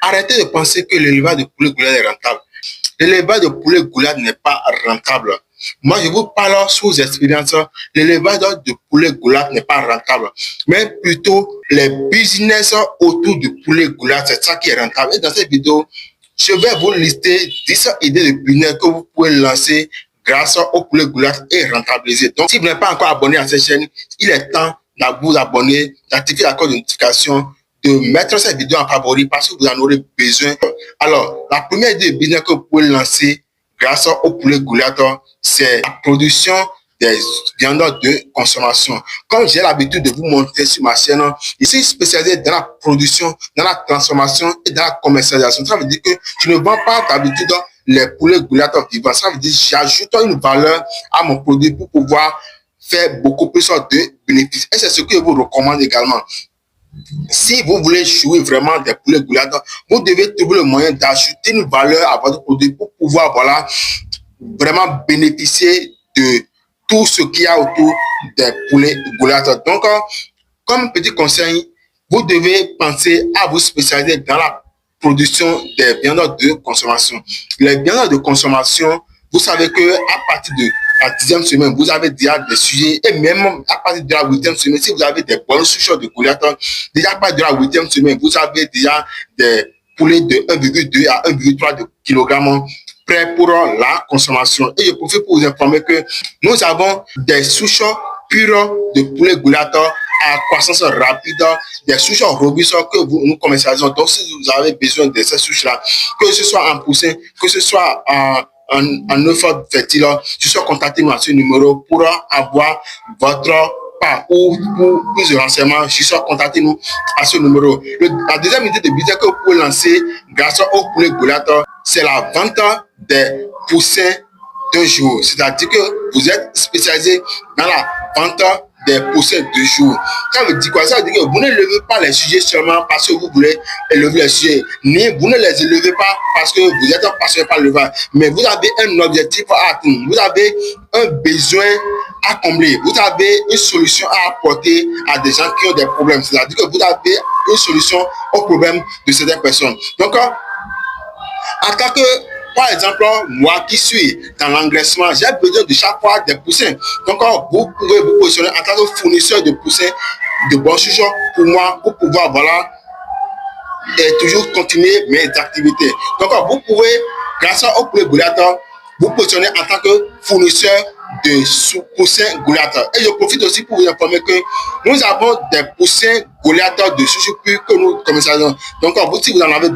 Arrêtez de penser que l'élevage de poulet goulag est rentable. L'élevage de poulet goulag n'est pas rentable. Moi, je vous parle sous expérience. L'élevage de poulet goulag n'est pas rentable. Mais plutôt les business autour du poulet goulag, c'est ça qui est rentable. Et dans cette vidéo, je vais vous lister 10 idées de business que vous pouvez lancer grâce au poulet goulag et rentabiliser. Donc, si vous n'êtes pas encore abonné à cette chaîne, il est temps de vous abonner, d'activer la cloche de notification, de mettre cette vidéo en favori parce que vous en aurez besoin. Alors, la première idée de business que vous pouvez lancer grâce au poulet goulag, c'est la production des viandes de consommation. Comme j'ai l'habitude de vous montrer sur ma chaîne, je suis spécialisé dans la production, dans la transformation et dans la commercialisation. Ça veut dire que je ne vends pas d'habitude les poulets goulag vivants. Ça veut dire que j'ajoute une valeur à mon produit pour pouvoir faire beaucoup plus de bénéfices. Et c'est ce que je vous recommande également. Si vous voulez jouer vraiment des poulets goulag, vous devez trouver le moyen d'ajouter une valeur à votre produit pour pouvoir vraiment bénéficier de tout ce qu'il y a autour des poulets goulag. Donc, comme petit conseil, vous devez penser à vous spécialiser dans la production des viandes de consommation. Les viandes de consommation, vous savez que à partir de la 10e semaine, vous avez déjà des sujets, et même à partir de la 8e semaine, si vous avez des bonnes souches de goulag, déjà à partir de la 8e semaine, vous avez déjà des poulets de 1,2 à 1,3 kg prêts pour la consommation. Et je profite pour vous informer que nous avons des souches pures de poulet goulag à croissance rapide, des souches robustes que nous commercialisons. Donc, si vous avez besoin de ces souches-là, que ce soit en poussin, que ce soit en œuf fertile, je suis contacté à ce numéro pour avoir votre part ou pour plus de renseignements. Je suis contacté à ce numéro. La deuxième idée de business que vous pouvez lancer grâce au poulet goulag, c'est la vente des poussins de jour. C'est-à-dire que vous êtes spécialisé dans la vente des poussins de jour. Ça veut dire quoi? Ça veut dire que vous ne levez pas les sujets seulement parce que vous voulez élever les sujets, ni vous ne les élevez pas parce que vous êtes passionné par l'élevage, mais vous avez un objectif à atteindre, vous avez un besoin à combler, vous avez une solution à apporter à des gens qui ont des problèmes. C'est-à-dire que vous avez une solution aux problèmes de certaines personnes. Donc, en tant que, par exemple, moi qui suis dans l'engraissement, j'ai besoin de chaque fois des poussins. Donc, vous pouvez vous positionner en tant que fournisseur de poussins de bonnes souches pour moi, pour pouvoir, et toujours continuer mes activités. Donc, vous pouvez, grâce au poulet goulag, vous positionner en tant que fournisseur de poussins goulag. Et je profite aussi pour vous informer que nous avons des poussins goulag de souches pures que nous commercialisons. Donc, si vous en avez